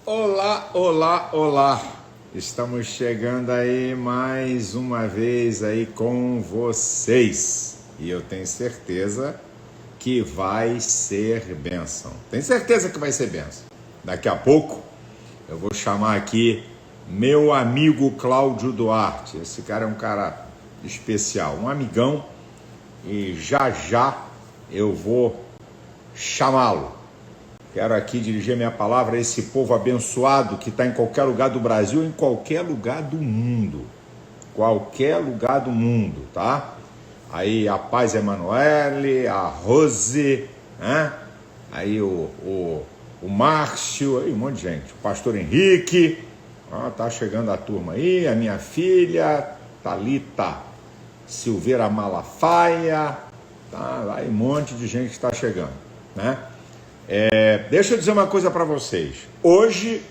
Olá, olá, olá! Estamos chegando aí mais uma vez aí com vocês e eu tenho certeza que vai ser bênção. Tenho certeza que vai ser bênção. Daqui a pouco eu vou chamar aqui meu amigo Cláudio Duarte. Esse cara é um cara especial, um amigão, e já já eu vou chamá-lo. Quero aqui dirigir minha palavra a esse povo abençoado que está em qualquer lugar do Brasil, em qualquer lugar do mundo. Qualquer lugar do mundo, tá? Aí a Paz Emanuele, a Rose, né? Aí o Márcio, aí um monte de gente. O pastor Henrique, ó, tá chegando a turma aí, a minha filha, Thalita Silveira Malafaia, tá? Aí um monte de gente está chegando, né? Deixa eu dizer uma coisa para vocês. Hoje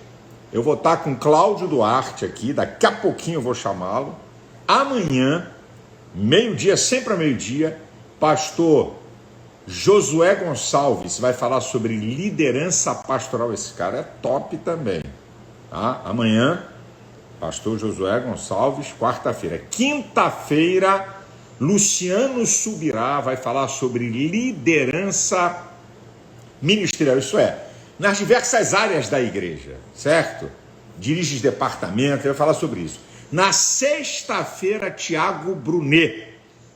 eu vou estar com Cláudio Duarte aqui, daqui a pouquinho eu vou chamá-lo. Amanhã, meio-dia, sempre a meio-dia, pastor Josué Gonçalves vai falar sobre liderança pastoral. Esse cara é top também, tá? Amanhã, pastor Josué Gonçalves, quarta-feira. Quinta-feira, Luciano Subirá vai falar sobre liderança ministerial, isso é, nas diversas áreas da igreja, certo? Dirige os departamentos, vai falar sobre isso. Na sexta-feira, Tiago Brunet,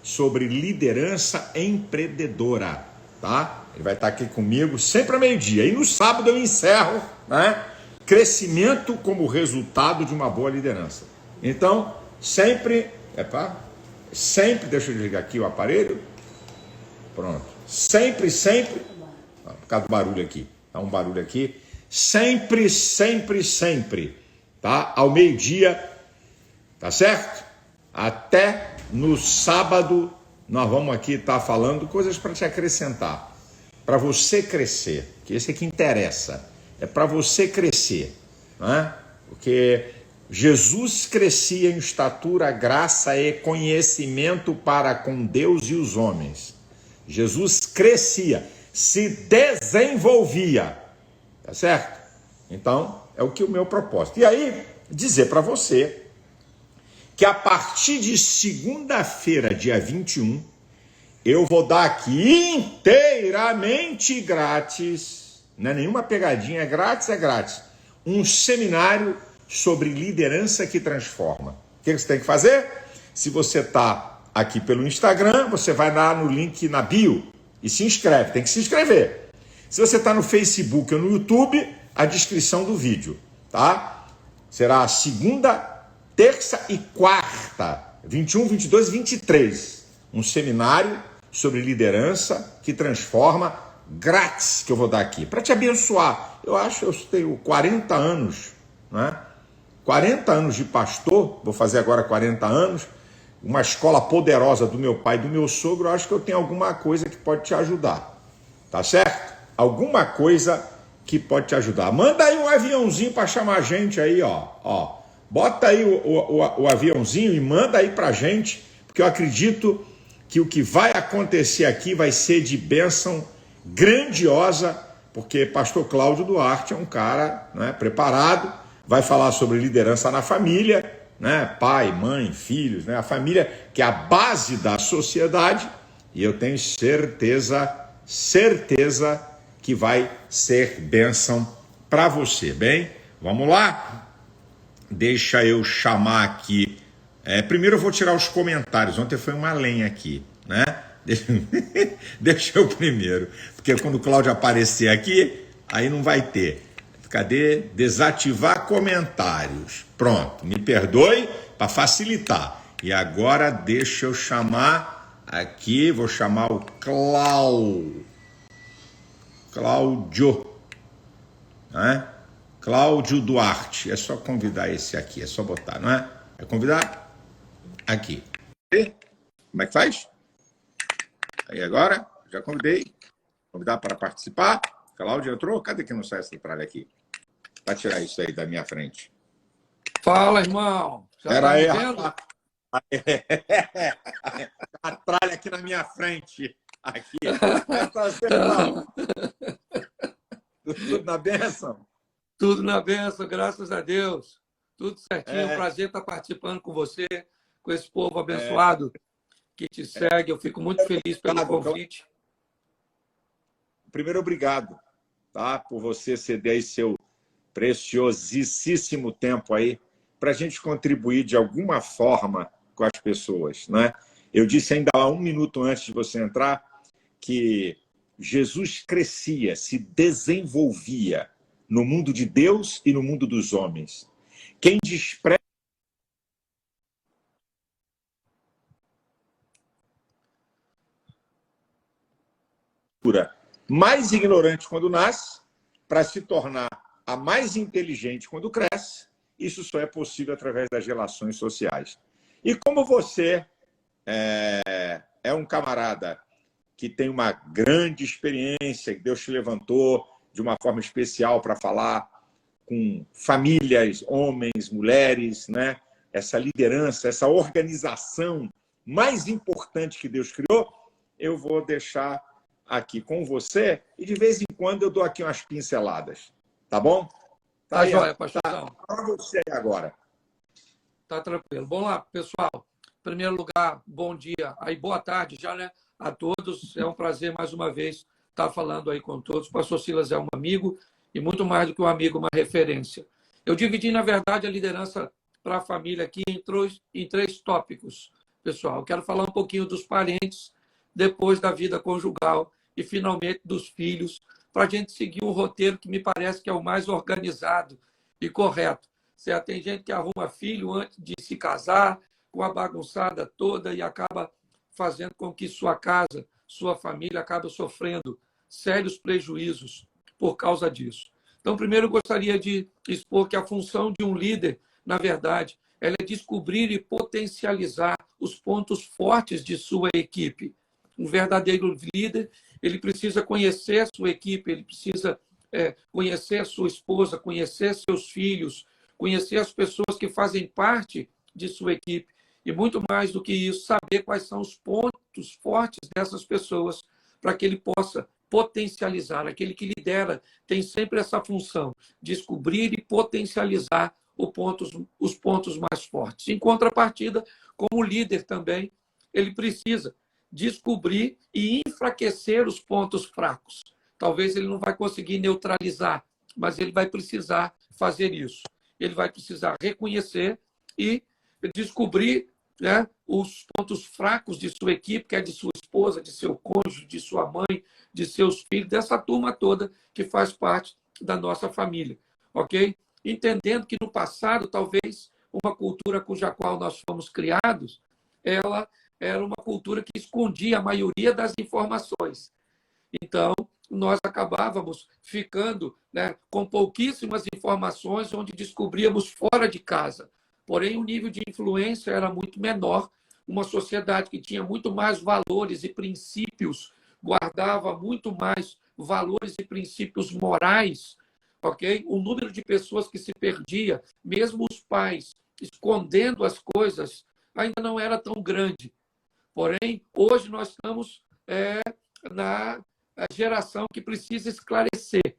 sobre liderança empreendedora, tá? Ele vai estar aqui comigo sempre ao meio-dia. E no sábado eu encerro, né? Crescimento como resultado de uma boa liderança. Então, sempre, deixa eu desligar aqui o aparelho. Pronto. Sempre, por causa do barulho aqui, tá um barulho aqui, sempre, tá? Ao meio-dia, tá certo? Até no sábado nós vamos aqui estar falando coisas para te acrescentar, para você crescer, que esse aqui interessa, é para você crescer, né? Porque Jesus crescia em estatura, graça e conhecimento para com Deus e os homens. Jesus crescia, se desenvolvia, tá certo? Então, é o que o meu propósito. E aí, dizer para você que a partir de segunda-feira, dia 21, eu vou dar aqui inteiramente grátis, não é nenhuma pegadinha, é grátis, um seminário sobre liderança que transforma. O que você tem que fazer? Se você está aqui pelo Instagram, você vai lá no link na bio e se inscreve, tem que se inscrever. Se você está no Facebook ou no YouTube, a descrição do vídeo, tá? Será segunda, terça e quarta, 21, 22 e 23. Um seminário sobre liderança que transforma, grátis, que eu vou dar aqui, para te abençoar. Eu tenho 40 anos, né? 40 anos de pastor, vou fazer agora 40 anos, uma escola poderosa do meu pai e do meu sogro. Eu acho que eu tenho alguma coisa que pode te ajudar, tá certo? Alguma coisa que pode te ajudar. Manda aí um aviãozinho para chamar a gente aí, ó. Bota aí o aviãozinho e manda aí pra gente, porque eu acredito que o que vai acontecer aqui vai ser de bênção grandiosa, porque pastor Cláudio Duarte é um cara, né, preparado, vai falar sobre liderança na família, né? Pai, mãe, filhos, né? A família que é a base da sociedade, e eu tenho certeza que vai ser bênção para você. Bem, vamos lá? Deixa eu chamar aqui. Primeiro eu vou tirar os comentários. Ontem foi uma lenha aqui, né? Deixa eu primeiro, porque quando o Cláudio aparecer aqui, aí não vai ter. Cadê? Desativar comentários. Pronto, me perdoe para facilitar. E agora deixa eu chamar aqui, vou chamar o Cláudio, né? Cláudio Duarte. É só convidar esse aqui, é só botar, não é? É convidar? Aqui. Como é que faz? Aí agora, já convidei. Convidar para participar. Cláudio entrou? Cadê que não sai essa tralha aqui? Para tirar isso aí da minha frente. Fala, irmão. Já tá me vendo? A tralha aqui na minha frente. Aqui. Tudo na bênção? Tudo na bênção, graças a Deus. Tudo certinho. É, Prazer estar participando com você, com esse povo é, abençoado que te segue. Eu fico muito feliz pelo obrigado. Então, convite. primeiro, obrigado, tá? Por você ceder aí seu preciosíssimo tempo aí para a gente contribuir de alguma forma com as pessoas, né? Eu disse ainda há um minuto antes de você entrar que Jesus crescia, se desenvolvia no mundo de Deus e no mundo dos homens. Quem despreza mais ignorante quando nasce, para se tornar a mais inteligente quando cresce, isso só é possível através das relações sociais. E como você é um camarada que tem uma grande experiência, que Deus te levantou de uma forma especial para falar com famílias, homens, mulheres, né? Essa liderança, essa organização mais importante que Deus criou, eu vou deixar aqui com você e de vez em quando eu dou aqui umas pinceladas, tá bom? Tá Tá aí, joia, tá pastorzão. para você aí agora. Tá tranquilo. Vamos lá, pessoal. Em primeiro lugar, bom dia. Aí, boa tarde já, né? A todos. É um prazer mais uma vez estar falando aí com todos. O pastor Silas é um amigo e muito mais do que um amigo, uma referência. Eu dividi, na verdade, a liderança para a família aqui em três tópicos, pessoal. Eu quero falar um pouquinho dos parentes, depois da vida conjugal e, finalmente, dos filhos, para a gente seguir um roteiro que me parece que é o mais organizado e correto. Certo? Tem gente que arruma filho antes de se casar, com a bagunçada toda e acaba fazendo com que sua casa, sua família acabe sofrendo sérios prejuízos por causa disso. Então, primeiro eu gostaria de expor que a função de um líder, na verdade, ela é descobrir e potencializar os pontos fortes de sua equipe. Um verdadeiro líder, ele precisa conhecer a sua equipe, ele precisa conhecer a sua esposa, conhecer seus filhos, conhecer as pessoas que fazem parte de sua equipe e, muito mais do que isso, saber quais são os pontos fortes dessas pessoas para que ele possa potencializar. Aquele que lidera tem sempre essa função, descobrir e potencializar os pontos mais fortes. Em contrapartida, como líder também, ele precisa descobrir e enfraquecer os pontos fracos. Talvez ele não vai conseguir neutralizar, mas ele vai precisar fazer isso. Ele vai precisar reconhecer e descobrir, né, os pontos fracos de sua equipe, que é de sua esposa, de seu cônjuge, de sua mãe, de seus filhos, dessa turma toda que faz parte da nossa família, ok? Entendendo que no passado, talvez, uma cultura cuja qual nós fomos criados, ela era uma cultura que escondia a maioria das informações. Então, nós acabávamos ficando, né, com pouquíssimas informações, onde descobríamos fora de casa. Porém, o nível de influência era muito menor. Uma sociedade que tinha muito mais valores e princípios, guardava muito mais valores e princípios morais, ok? O número de pessoas que se perdia, mesmo os pais escondendo as coisas, ainda não era tão grande. Porém, hoje nós estamos na geração que precisa esclarecer,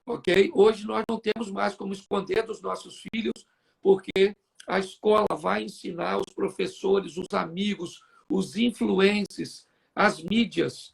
ok? Hoje nós não temos mais como esconder dos nossos filhos, porque a escola vai ensinar, os professores, os amigos, os influencers, as mídias.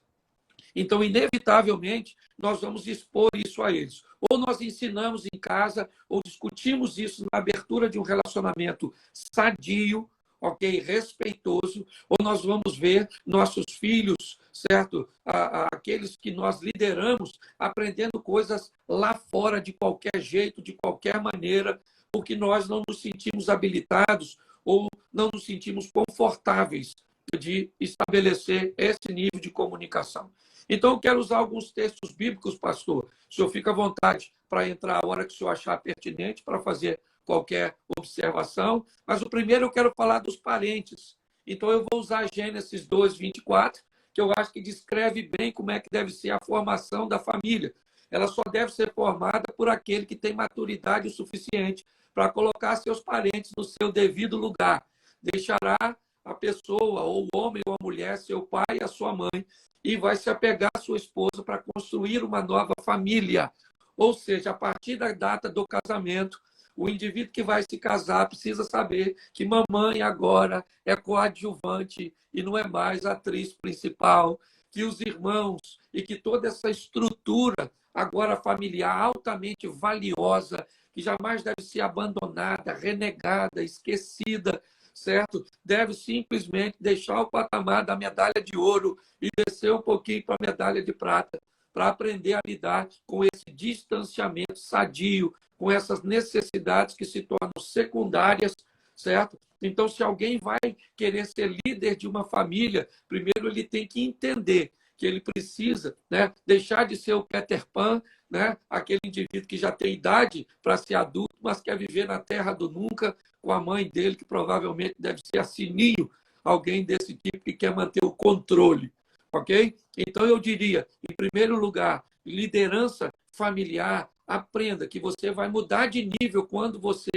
Então, inevitavelmente, nós vamos expor isso a eles. Ou nós ensinamos em casa, ou discutimos isso na abertura de um relacionamento sadio, ok, respeitoso, ou nós vamos ver nossos filhos, certo? Aqueles que nós lideramos, aprendendo coisas lá fora de qualquer jeito, de qualquer maneira, porque nós não nos sentimos habilitados ou não nos sentimos confortáveis de estabelecer esse nível de comunicação. Então, eu quero usar alguns textos bíblicos, pastor. O senhor fica à vontade para entrar a hora que o senhor achar pertinente para fazer qualquer observação. Mas o primeiro eu quero falar dos parentes. Então, eu vou usar Gênesis 2, 24, que eu acho que descreve bem como é que deve ser a formação da família. Ela só deve ser formada por aquele que tem maturidade o suficiente para colocar seus parentes no seu devido lugar. Deixará a pessoa, ou o homem ou a mulher, seu pai e a sua mãe, e vai se apegar à sua esposa para construir uma nova família, Ou seja, a partir da data do casamento, o indivíduo que vai se casar precisa saber que mamãe agora é coadjuvante e não é mais a atriz principal, que os irmãos e que toda essa estrutura agora familiar altamente valiosa, que jamais deve ser abandonada, renegada, esquecida, certo? Deve simplesmente deixar o patamar da medalha de ouro e descer um pouquinho para a medalha de prata, para aprender a lidar com esse distanciamento sadio, com essas necessidades que se tornam secundárias, certo? Então, se alguém vai querer ser líder de uma família, primeiro ele tem que entender que ele precisa, né, deixar de ser o Peter Pan, né, aquele indivíduo que já tem idade para ser adulto, mas quer viver na terra do nunca, com a mãe dele, que provavelmente deve ser a Sininho, alguém desse tipo que quer manter o controle. Ok? Então, eu diria, em primeiro lugar, liderança familiar, aprenda que você vai mudar de nível quando você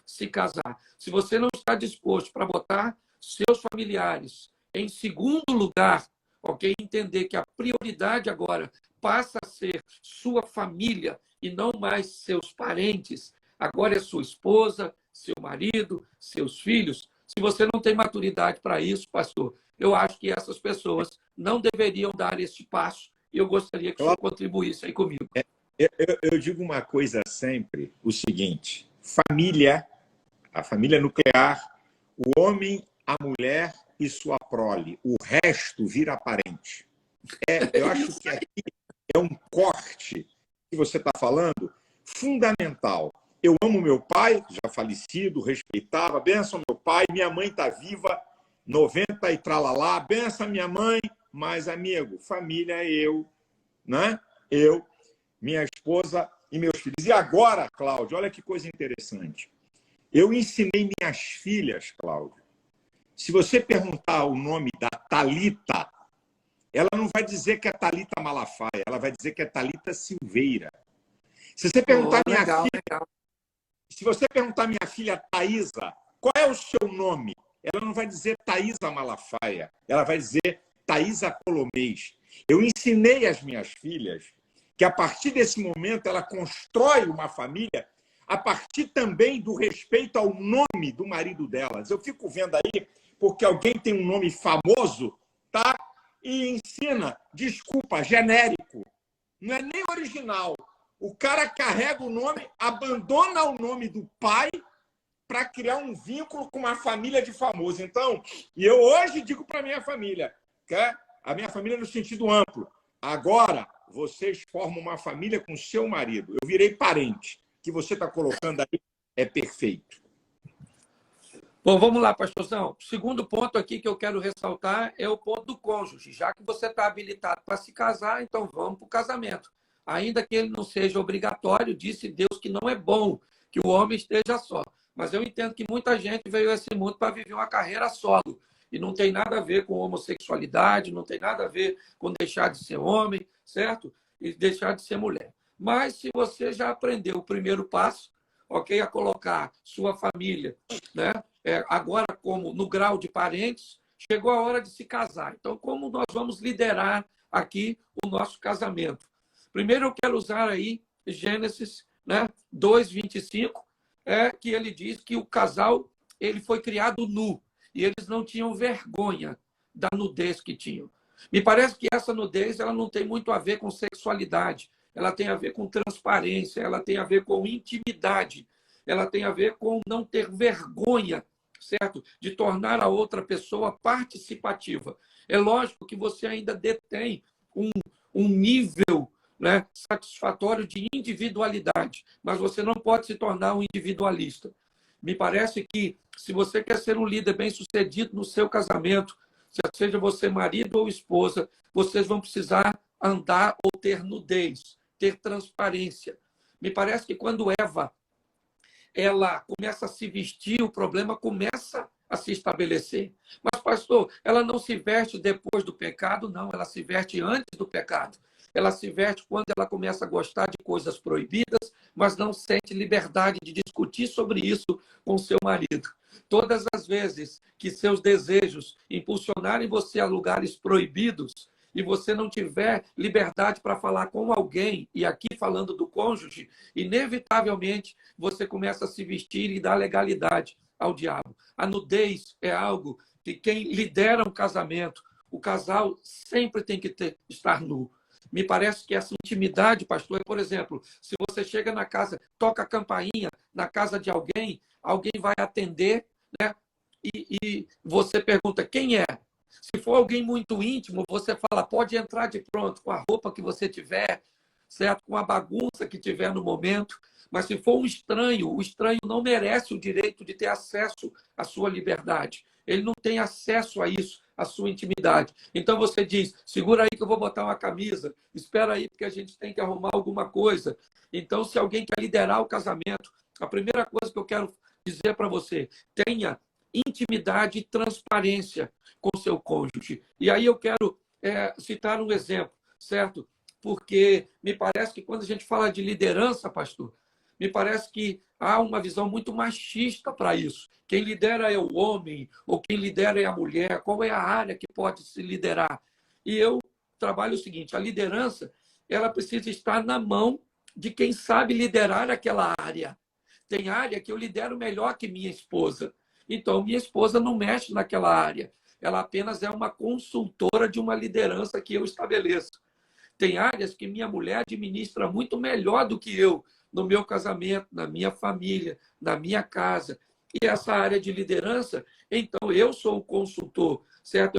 se casar. Se você não está disposto para botar seus familiares em segundo lugar, ok? Entender que a prioridade agora passa a ser sua família e não mais seus parentes. Agora é sua esposa, seu marido, seus filhos. Se você não tem maturidade para isso, pastor, eu acho que essas pessoas não deveriam dar esse passo e eu gostaria que o senhor contribuísse aí comigo. Eu digo uma coisa sempre, o seguinte: família, a família nuclear, o homem, a mulher e sua prole. O resto vira parente. Eu acho que aqui é um corte que você está falando fundamental. Eu amo meu pai, já falecido, respeitava, benção meu pai, minha mãe está viva, 90 e tralalá, benção minha mãe, mas, amigo, família é eu, né? Eu, minha esposa e meus filhos. E agora, Cláudio, olha que coisa interessante. Eu ensinei minhas filhas, Cláudio. Se você perguntar o nome da Thalita, ela não vai dizer que é Thalita Malafaia, ela vai dizer que é Thalita Silveira. Se você perguntar se você perguntar minha filha Thaisa, qual é o seu nome? Ela não vai dizer Thaisa Malafaia, ela vai dizer Thaisa Colomês. Eu ensinei às minhas filhas que a partir desse momento ela constrói uma família a partir também do respeito ao nome do marido delas. Eu fico vendo aí porque alguém tem um nome famoso, tá? E ensina, desculpa, genérico. Não é nem original. O cara carrega o nome, abandona o nome do pai para criar um vínculo com uma família de famoso. Então, e eu hoje digo para a minha família, que é a minha família no sentido amplo, agora vocês formam uma família com seu marido. Eu virei parente. O que você está colocando aí é perfeito. Bom, vamos lá, pastorzão. O segundo ponto aqui que eu quero ressaltar é o ponto do cônjuge. Já que você está habilitado para se casar, então vamos para o casamento. Ainda que ele não seja obrigatório, disse Deus que não é bom que o homem esteja só. Mas eu entendo que muita gente veio a esse mundo para viver uma carreira solo. E não tem nada a ver com homossexualidade, não tem nada a ver com deixar de ser homem, certo? E deixar de ser mulher. Mas se você já aprendeu o primeiro passo, ok, a colocar sua família, né? Agora como no grau de parentes, chegou a hora de se casar. Então, como nós vamos liderar aqui o nosso casamento? Primeiro, eu quero usar aí Gênesis, né, 2:25, que ele diz que o casal ele foi criado nu e eles não tinham vergonha da nudez que tinham. Me parece que essa nudez ela não tem muito a ver com sexualidade, ela tem a ver com transparência, ela tem a ver com intimidade, ela tem a ver com não ter vergonha, certo? De tornar a outra pessoa participativa. É lógico que você ainda detém um nível, né, satisfatório de individualidade, mas você não pode se tornar um individualista. Me parece que, se você quer ser um líder bem-sucedido no seu casamento, seja você marido ou esposa, vocês vão precisar andar ou ter nudez, ter transparência. Me parece que quando Eva ela começa a se vestir, o problema começa a se estabelecer. Mas, pastor, ela não se veste depois do pecado, não, ela se veste antes do pecado. Ela se veste quando ela começa a gostar de coisas proibidas, mas não sente liberdade de discutir sobre isso com seu marido. Todas as vezes que seus desejos impulsionarem você a lugares proibidos, e você não tiver liberdade para falar com alguém, e aqui falando do cônjuge, inevitavelmente você começa a se vestir e dar legalidade ao diabo. A nudez é algo que quem lidera um casamento, o casal sempre tem que estar nu. Me parece que essa intimidade, pastor, é, por exemplo, se você chega na casa, toca a campainha na casa de alguém, alguém vai atender, né? E você pergunta quem é. Se for alguém muito íntimo, você fala, pode entrar de pronto, com a roupa que você tiver, certo? Com a bagunça que tiver no momento. Mas se for um estranho, o estranho não merece o direito de ter acesso à sua liberdade. Ele não tem acesso a isso, à sua intimidade. Então você diz, segura aí que eu vou botar uma camisa, espera aí porque a gente tem que arrumar alguma coisa. Então, se alguém quer liderar o casamento, a primeira coisa que eu quero dizer para você, tenha intimidade e transparência com seu cônjuge. E aí eu quero citar um exemplo, certo? Porque me parece que quando a gente fala de liderança, pastor, me parece que há uma visão muito machista para isso. Quem lidera é o homem, ou quem lidera é a mulher, qual é a área que pode se liderar? E eu trabalho o seguinte, a liderança ela precisa estar na mão de quem sabe liderar aquela área. Tem área que eu lidero melhor que minha esposa. Então, minha esposa não mexe naquela área. Ela apenas é uma consultora de uma liderança que eu estabeleço. Tem áreas que minha mulher administra muito melhor do que eu, no meu casamento, na minha família, na minha casa. E essa área de liderança, então eu sou o consultor, certo?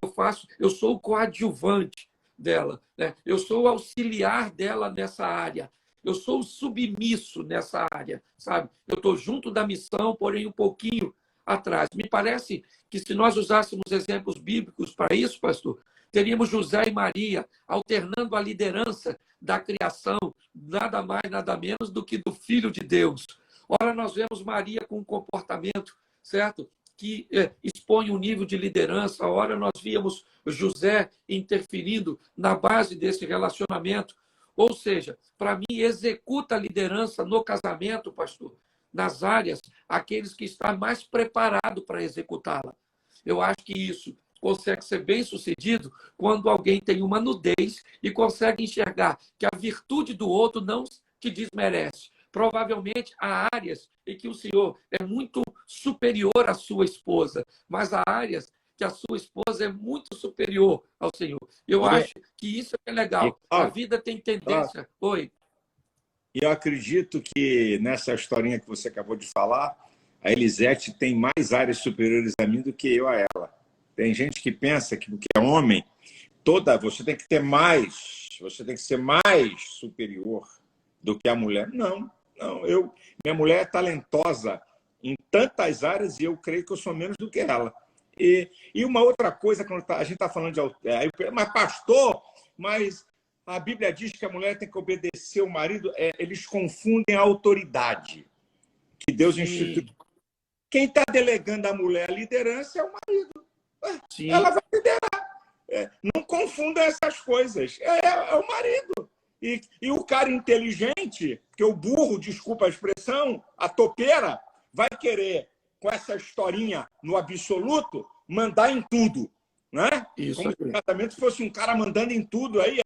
Eu sou o coadjuvante dela, né? Eu sou o auxiliar dela nessa área. Eu sou o submisso nessa área, sabe? Eu estou junto da missão, porém um pouquinho atrás. Me parece que se nós usássemos exemplos bíblicos para isso, pastor, teríamos José e Maria alternando a liderança da criação, nada mais, nada menos do que do Filho de Deus. Ora, nós vemos Maria com um comportamento, certo? Que expõe um nível de liderança. Ora, nós víamos José interferindo na base desse relacionamento. Ou seja, para mim, executa a liderança no casamento, pastor, nas áreas, aqueles que estão mais preparados para executá-la. Eu acho que isso consegue ser bem sucedido quando alguém tem uma nudez e consegue enxergar que a virtude do outro não te desmerece. Provavelmente há áreas em que o senhor é muito superior à sua esposa, mas há áreas que a sua esposa é muito superior ao senhor. Eu acho que isso é legal. A vida tem tendência... Oi. E eu acredito que nessa historinha que você acabou de falar, a Elisete tem mais áreas superiores a mim do que eu a ela. Tem gente que pensa que porque é homem, você tem que ter mais, você tem que ser mais superior do que a mulher. Não, minha mulher é talentosa em tantas áreas e eu creio que eu sou menos do que ela. E uma outra coisa, quando a gente está falando de... Mas pastor, mas a Bíblia diz que a mulher tem que obedecer o marido. Eles confundem a autoridade que Deus instituiu. Quem está delegando à mulher a liderança é o marido. Sim. Ela vai liderar. Não confunda essas coisas. É o marido. E o cara inteligente, que o burro, desculpa a expressão, a topeira, vai querer, com essa historinha no absoluto, mandar em tudo. Né? Isso. Como se o casamento fosse um cara mandando em tudo, aí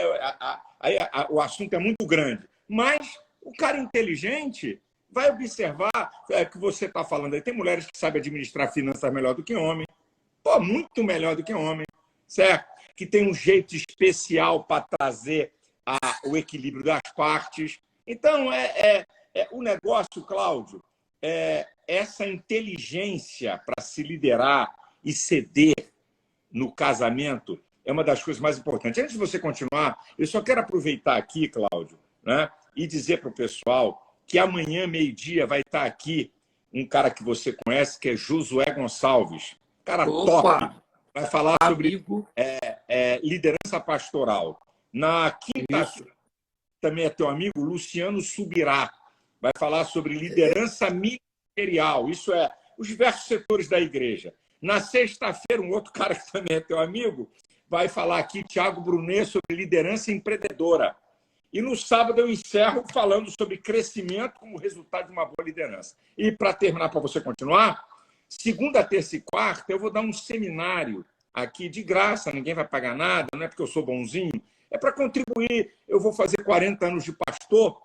o assunto é muito grande. Mas o cara inteligente vai observar que você está falando aí. Tem mulheres que sabem administrar finanças melhor do que homem. Pô, muito melhor do que homem, certo? Que tem um jeito especial para trazer o equilíbrio das partes. Então, o negócio, Cláudio, essa inteligência para se liderar e ceder no casamento é uma das coisas mais importantes. Antes de você continuar, eu só quero aproveitar aqui, Cláudio, né, e dizer para o pessoal que amanhã, meio-dia, vai estar aqui um cara que você conhece, que é Josué Gonçalves. Cara top. Vai falar sobre liderança pastoral. Na quinta-feira, também é teu amigo, Luciano Subirá. Vai falar sobre liderança ministerial. Isso é os diversos setores da igreja. Na sexta-feira, um outro cara que também é teu amigo, vai falar aqui, Tiago Brunet, sobre liderança empreendedora. E no sábado eu encerro falando sobre crescimento como resultado de uma boa liderança. E para terminar, para você continuar, segunda, terça e quarta, eu vou dar um seminário aqui de graça, ninguém vai pagar nada, não é porque eu sou bonzinho, é para contribuir. Eu vou fazer 40 anos de pastor,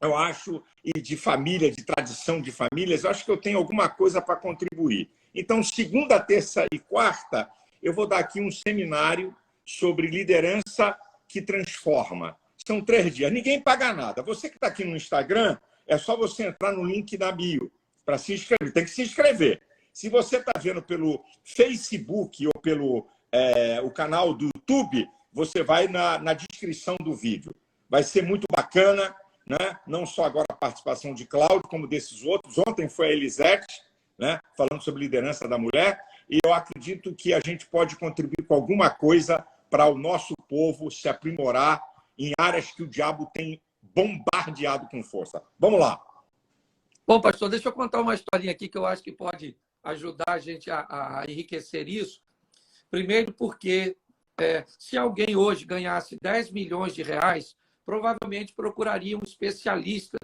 eu acho, e de família, de tradição de famílias, eu acho que eu tenho alguma coisa para contribuir. Então, segunda, terça e quarta, eu vou dar aqui um seminário sobre liderança que transforma. São 3 dias, ninguém paga nada. Você que está aqui no Instagram, é só você entrar no link da bio para se inscrever. Tem que se inscrever. Se você está vendo pelo Facebook ou pelo o canal do YouTube, você vai na descrição do vídeo. Vai ser muito bacana, né? Não só agora a participação de Cláudio, como desses outros. Ontem foi a Elisete, né? Falando sobre liderança da mulher. E eu acredito que a gente pode contribuir com alguma coisa para o nosso povo se aprimorar em áreas que o diabo tem bombardeado com força. Vamos lá. Bom, pastor, deixa eu contar uma historinha aqui que eu acho que pode ajudar a gente a enriquecer isso. Primeiro porque se alguém hoje ganhasse 10 milhões de reais, provavelmente procuraria um especialista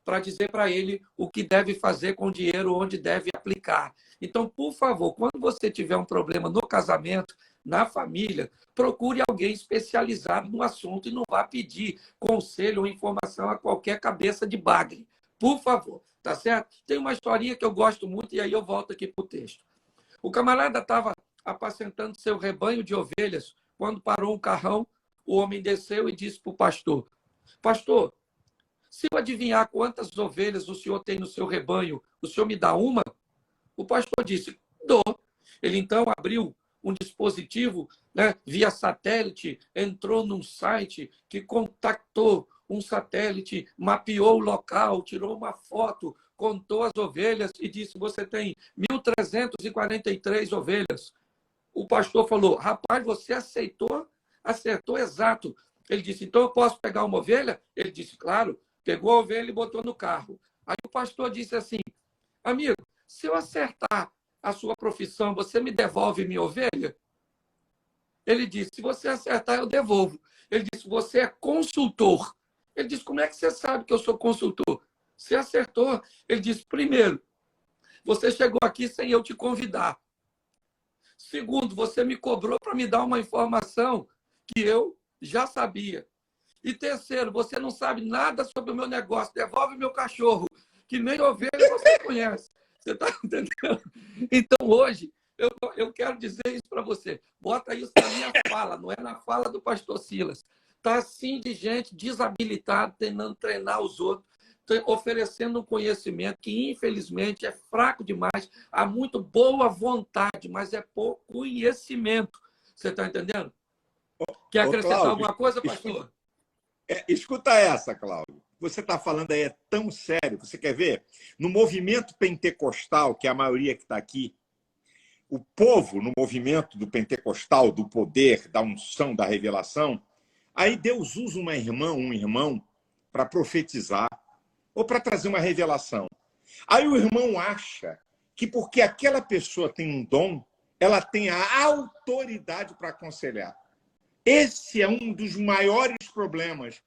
para dizer para ele o que deve fazer com o dinheiro, onde deve aplicar. Então, por favor, quando você tiver um problema no casamento, na família, procure alguém especializado no assunto e não vá pedir conselho ou informação a qualquer cabeça de bagre. Por favor, tá certo? Tem uma historinha que eu gosto muito e aí eu volto aqui para o texto. O camarada estava apacentando seu rebanho de ovelhas quando parou um carrão, o homem desceu e disse para o pastor: Pastor, se eu adivinhar quantas ovelhas o senhor tem no seu rebanho, o senhor me dá uma? O pastor disse: Dou. Ele então abriu um dispositivo, né, via satélite, entrou num site que contactou um satélite, mapeou o local, tirou uma foto, contou as ovelhas e disse: Você tem 1.343 ovelhas. O pastor falou: Rapaz, você acertou exato. Ele disse: Então eu posso pegar uma ovelha? Ele disse: Claro. Pegou a ovelha e botou no carro. Aí o pastor disse assim: Amigo, se eu acertar a sua profissão, você me devolve minha ovelha? Ele disse: Se você acertar, eu devolvo. Ele disse: Você é consultor. Ele disse: Como é que você sabe que eu sou consultor? Você acertou. Ele disse: Primeiro, você chegou aqui sem eu te convidar. Segundo, você me cobrou para me dar uma informação que eu já sabia. E terceiro, você não sabe nada sobre o meu negócio. Devolve meu cachorro, que nem ovelha você conhece. Você está entendendo? Então, hoje, eu quero dizer isso para você. Bota isso na minha fala, não é na fala do pastor Silas. Está assim de gente desabilitada, tentando treinar os outros, oferecendo um conhecimento que, infelizmente, é fraco demais. Há muito boa vontade, mas é pouco conhecimento. Você está entendendo? Quer acrescentar Cláudio, alguma coisa, pastor? Escuta essa, Cláudio. Você está falando aí é tão sério. Você quer ver? No movimento pentecostal, que é a maioria que está aqui, o povo no movimento do pentecostal, do poder, da unção, da revelação, aí Deus usa um irmão, para profetizar ou para trazer uma revelação. Aí o irmão acha que porque aquela pessoa tem um dom, ela tem a autoridade para aconselhar. Esse é um dos maiores problemas.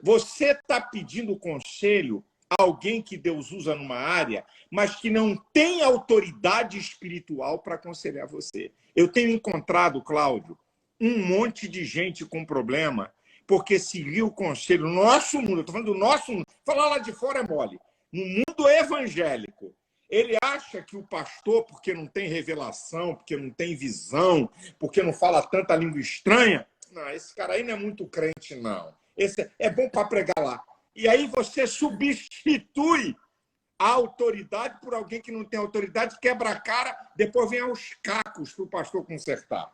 Você está pedindo conselho a alguém que Deus usa numa área, mas que não tem autoridade espiritual para aconselhar você. Eu tenho encontrado, Cláudio, um monte de gente com problema porque seguiu o conselho no nosso mundo. Eu estou falando do nosso mundo. Falar lá de fora é mole. No mundo evangélico, ele acha que o pastor, porque não tem revelação, porque não tem visão, porque não fala tanta língua estranha, não, esse cara aí não é muito crente, não. Esse é bom para pregar lá. E aí você substitui a autoridade por alguém que não tem autoridade, quebra a cara, depois vem aos cacos para o pastor consertar.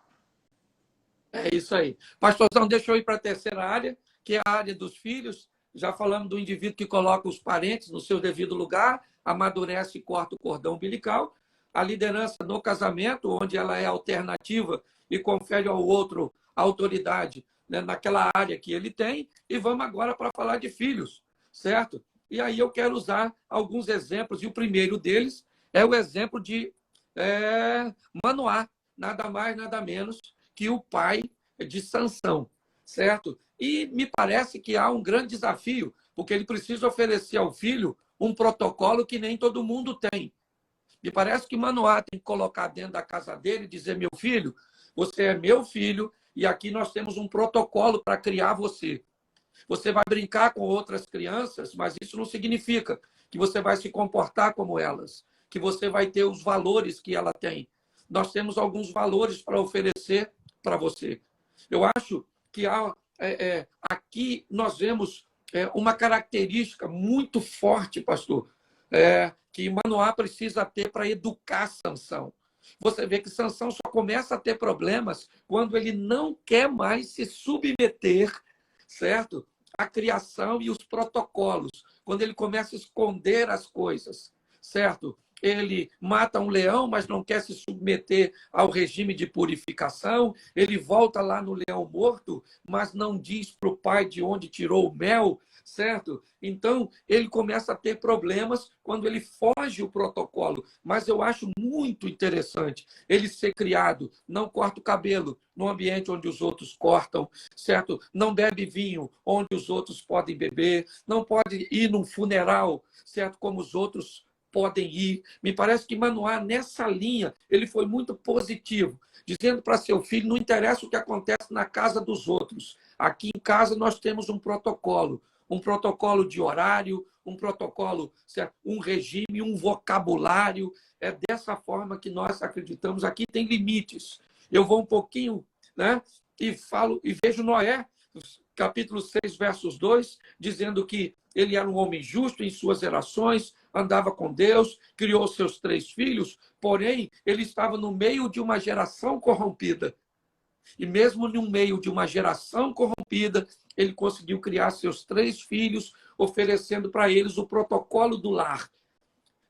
É isso aí. Pastorzão, deixa eu ir para a terceira área, que é a área dos filhos. Já falamos do indivíduo que coloca os parentes no seu devido lugar, amadurece e corta o cordão umbilical. A liderança no casamento, onde ela é alternativa e confere ao outro a autoridade, né, naquela área que ele tem. E vamos agora para falar de filhos, certo? E aí eu quero usar alguns exemplos, e o primeiro deles é o exemplo de Manoá, nada mais, nada menos que o pai de Sansão, certo? E me parece que há um grande desafio, porque ele precisa oferecer ao filho um protocolo que nem todo mundo tem. Me parece que Manoá tem que colocar dentro da casa dele e dizer: meu filho, você é meu filho e aqui nós temos um protocolo para criar você. Você vai brincar com outras crianças, mas isso não significa que você vai se comportar como elas, que você vai ter os valores que ela tem. Nós temos alguns valores para oferecer para você. Eu acho que aqui nós vemos uma característica muito forte, pastor, que Manoá precisa ter para educar Sansão. Você vê que Sansão só começa a ter problemas quando ele não quer mais se submeter, certo? A criação e os protocolos, quando ele começa a esconder as coisas, certo? Ele mata um leão, mas não quer se submeter ao regime de purificação. Ele volta lá no leão morto, mas não diz para o pai de onde tirou o mel, certo? Então, ele começa a ter problemas quando ele foge o protocolo. Mas eu acho muito interessante ele ser criado, não corta o cabelo no ambiente onde os outros cortam, certo? Não bebe vinho onde os outros podem beber, não pode ir num funeral, certo? Como os outros podem ir. Me parece que Manoá, nessa linha, ele foi muito positivo, dizendo para seu filho, não interessa o que acontece na casa dos outros. Aqui em casa nós temos um protocolo de horário, um protocolo, certo? Um regime, um vocabulário. É dessa forma que nós acreditamos. Aqui tem limites. Eu vou um pouquinho, né? E falo e vejo Noé, capítulo 6, versos 2, dizendo que ele era um homem justo em suas gerações, andava com Deus, criou seus 3 filhos, porém, ele estava no meio de uma geração corrompida. E mesmo no meio de uma geração corrompida, ele conseguiu criar seus 3 filhos, oferecendo para eles o protocolo do lar,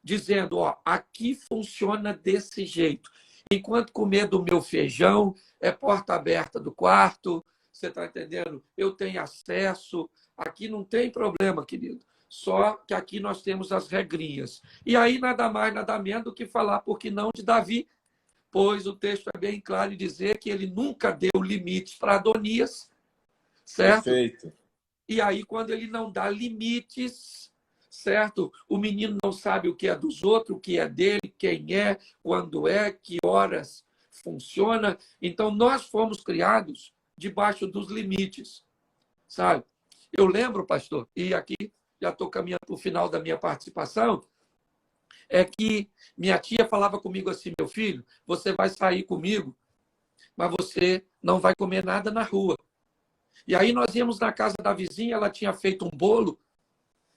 dizendo, ó, aqui funciona desse jeito. Enquanto comer do meu feijão, é porta aberta do quarto, você está entendendo? Eu tenho acesso, aqui não tem problema, querido. Só que aqui nós temos as regrinhas. E aí nada mais, nada menos do que falar porque não de Davi, pois o texto é bem claro em dizer que ele nunca deu limites para Adonias, certo? Perfeito. E aí quando ele não dá limites, certo? O menino não sabe o que é dos outros, o que é dele, quem é, quando é, que horas funciona. Então nós fomos criados debaixo dos limites, sabe? Eu lembro, pastor, e aqui já estou caminhando para o final da minha participação, é que minha tia falava comigo assim, meu filho, você vai sair comigo, mas você não vai comer nada na rua. E aí nós íamos na casa da vizinha, ela tinha feito um bolo,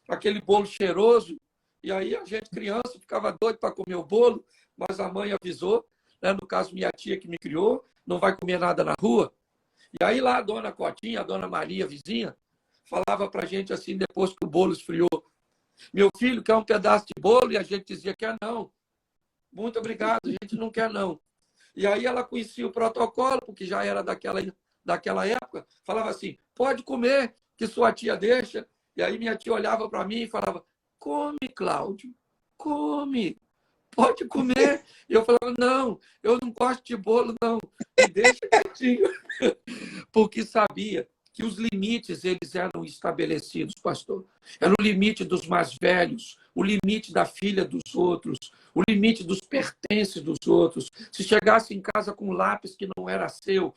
aquele bolo cheiroso, e aí a gente, criança, ficava doido para comer o bolo, mas a mãe avisou, né? No caso, minha tia que me criou, não vai comer nada na rua. E aí lá a dona Cotinha, a dona Maria, vizinha, falava para a gente assim, depois que o bolo esfriou, meu filho quer um pedaço de bolo? E a gente dizia, quer não. Muito obrigado, a gente não quer não. E aí ela conhecia o protocolo, porque já era daquela época, falava assim, pode comer, que sua tia deixa. E aí minha tia olhava para mim e falava, come, Cláudio, come, pode comer. E eu falava, não, eu não gosto de bolo, não, me deixa quietinho. Porque sabia que os limites eles eram estabelecidos, pastor. Era o limite dos mais velhos, o limite da filha dos outros, o limite dos pertences dos outros. Se chegasse em casa com um lápis que não era seu,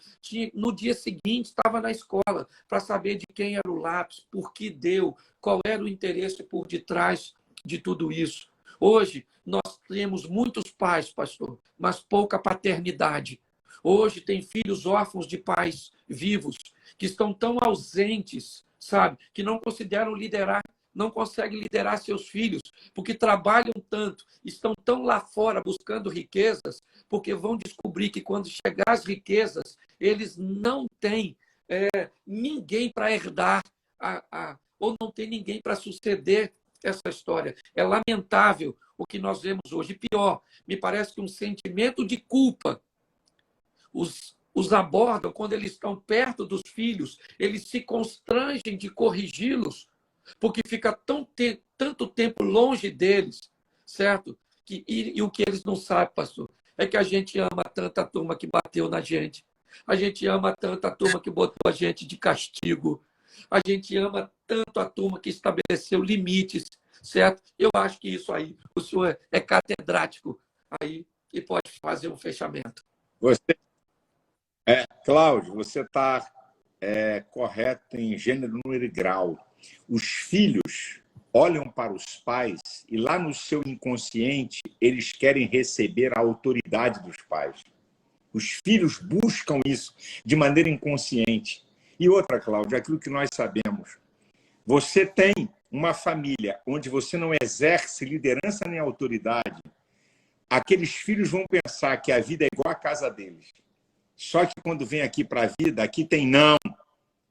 no dia seguinte estava na escola para saber de quem era o lápis, por que deu, qual era o interesse por detrás de tudo isso. Hoje, nós temos muitos pais, pastor, mas pouca paternidade. Hoje tem filhos órfãos de pais vivos, que estão tão ausentes, sabe? Que não consideram liderar, não conseguem liderar seus filhos, porque trabalham tanto, estão tão lá fora buscando riquezas, porque vão descobrir que quando chegar as riquezas, eles não têm ninguém para herdar, ou não tem ninguém para suceder essa história. É lamentável o que nós vemos hoje. E pior, me parece que um sentimento de culpa os abordam quando eles estão perto dos filhos, eles se constrangem de corrigi-los, porque fica tanto tempo longe deles, certo? E o que eles não sabem, pastor, é que a gente ama tanto a turma que bateu na gente, a gente ama tanto a turma que botou a gente de castigo, a gente ama tanto a turma que estabeleceu limites, certo? Eu acho que isso aí, o senhor catedrático aí e pode fazer um fechamento. Você Cláudio, você está correto em gênero, número e grau. Os filhos olham para os pais e lá no seu inconsciente eles querem receber a autoridade dos pais. Os filhos buscam isso de maneira inconsciente. E outra, Cláudia, aquilo que nós sabemos. Você tem uma família onde você não exerce liderança nem autoridade, aqueles filhos vão pensar que a vida é igual à casa deles. Só que quando vem aqui para a vida, aqui tem não,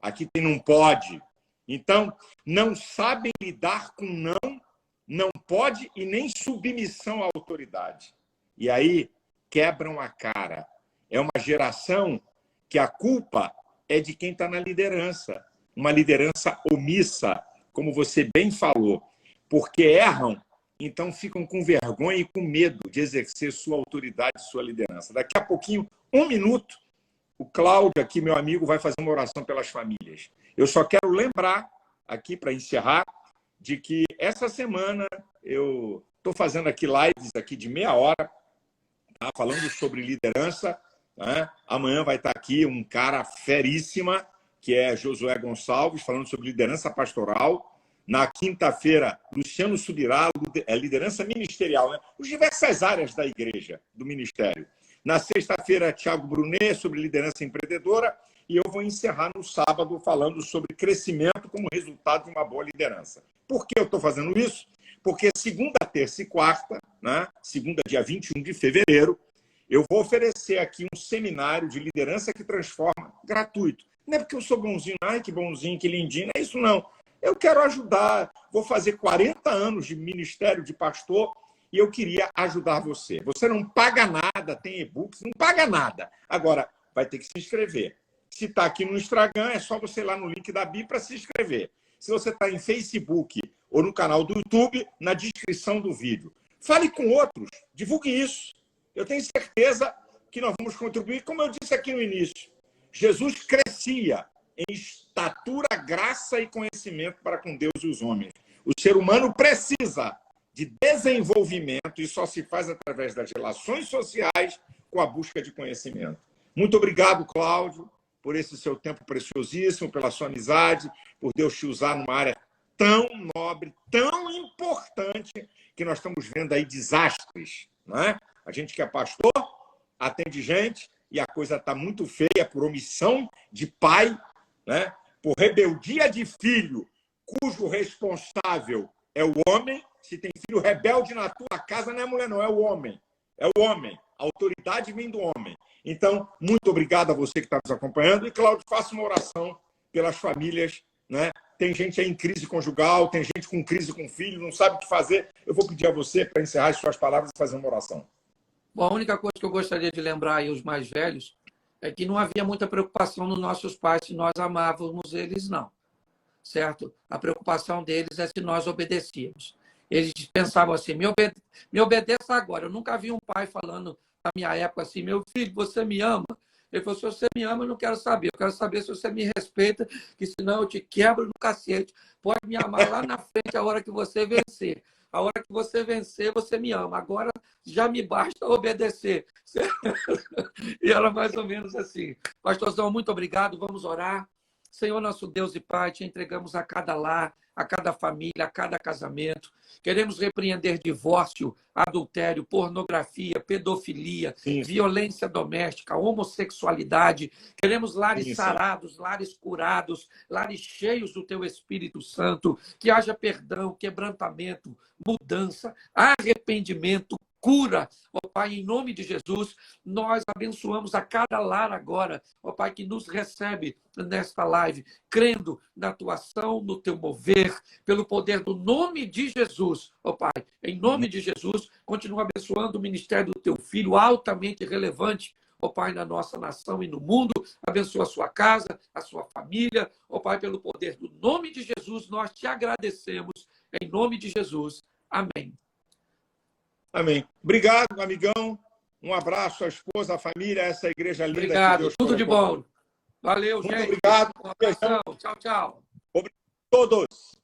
aqui tem não pode. Então, não sabem lidar com não, não pode e nem submissão à autoridade. E aí quebram a cara. É uma geração que a culpa é de quem está na liderança. Uma liderança omissa, como você bem falou, porque erram, então ficam com vergonha e com medo de exercer sua autoridade, sua liderança. Daqui a pouquinho, 1 minuto, o Cláudio aqui, meu amigo, vai fazer uma oração pelas famílias. Eu só quero lembrar, aqui para encerrar, de que essa semana eu estou fazendo aqui lives aqui de meia hora, tá? Falando sobre liderança. Né? Amanhã vai estar aqui um cara feríssima, que é Josué Gonçalves, falando sobre liderança pastoral. Na quinta-feira, Luciano Subirá, liderança ministerial, né? As diversas áreas da igreja, do ministério. Na sexta-feira, Tiago Brunet, sobre liderança empreendedora. E eu vou encerrar no sábado falando sobre crescimento como resultado de uma boa liderança. Por que eu estou fazendo isso? Porque segunda, terça e quarta, né? Segunda, dia 21 de fevereiro, eu vou oferecer aqui um seminário de liderança que transforma, gratuito. Não é porque eu sou bonzinho, ai, que bonzinho, que lindinho, não é isso não. Eu quero ajudar, vou fazer 40 anos de ministério de pastor e eu queria ajudar você. Você não paga nada, tem e-books, não paga nada. Agora, vai ter que se inscrever. Se está aqui no Instagram, é só você ir lá no link da Bi para se inscrever. Se você está em Facebook ou no canal do YouTube, na descrição do vídeo. Fale com outros, divulgue isso. Eu tenho certeza que nós vamos contribuir, como eu disse aqui no início. Jesus crescia em estatura, graça e conhecimento para com Deus e os homens. O ser humano precisa de desenvolvimento e só se faz através das relações sociais com a busca de conhecimento. Muito obrigado, Cláudio, por esse seu tempo preciosíssimo, pela sua amizade, por Deus te usar numa área tão nobre, tão importante, que nós estamos vendo aí desastres, não é? A gente que é pastor, atende gente, e a coisa está muito feia por omissão de pai, né? Por rebeldia de filho, cujo responsável é o homem. Se tem filho rebelde na tua casa, não é mulher, não, é o homem. É o homem. A autoridade vem do homem. Então, muito obrigado a você que está nos acompanhando. E, Cláudio, faça uma oração pelas famílias, né? Tem gente aí em crise conjugal, tem gente com crise com filho, não sabe o que fazer. Eu vou pedir a você, para encerrar as suas palavras, fazer uma oração. Bom, a única coisa que eu gostaria de lembrar aí os mais velhos é que não havia muita preocupação nos nossos pais se nós amávamos eles, não. Certo? A preocupação deles é se nós obedecíamos. Eles pensavam assim, me obedeça agora. Eu nunca vi um pai falando na minha época assim, meu filho, você me ama? Ele falou, se você me ama, eu não quero saber. Eu quero saber se você me respeita, que senão eu te quebro no cacete. Pode me amar lá na frente a hora que você vencer. A hora que você vencer, você me ama. Agora já me basta obedecer. E era mais ou menos assim. Pastorzão, muito obrigado. Vamos orar. Senhor, nosso Deus e Pai, te entregamos a cada lar, a cada família, a cada casamento. Queremos repreender divórcio, adultério, pornografia, pedofilia, Sim. violência doméstica, homossexualidade. Queremos lares Sim. sarados, lares curados, lares cheios do Teu Espírito Santo. Que haja perdão, quebrantamento, mudança, arrependimento, cura. Ó Pai, em nome de Jesus, nós abençoamos a cada lar agora, ó Pai, que nos recebe nesta live, crendo na tua ação, no teu mover, pelo poder do nome de Jesus, ó Pai, em nome de Jesus, continua abençoando o ministério do teu filho, altamente relevante, ó Pai, na nossa nação e no mundo. Abençoa a sua casa, a sua família, ó Pai, pelo poder do nome de Jesus, nós te agradecemos, em nome de Jesus. Amém. Amém. Obrigado, amigão. Um abraço à esposa, à família, a essa igreja linda. Obrigado. Que Deus Tudo de bom. Valeu, muito gente. obrigado. Um abração. Tchau, tchau. Obrigado a todos.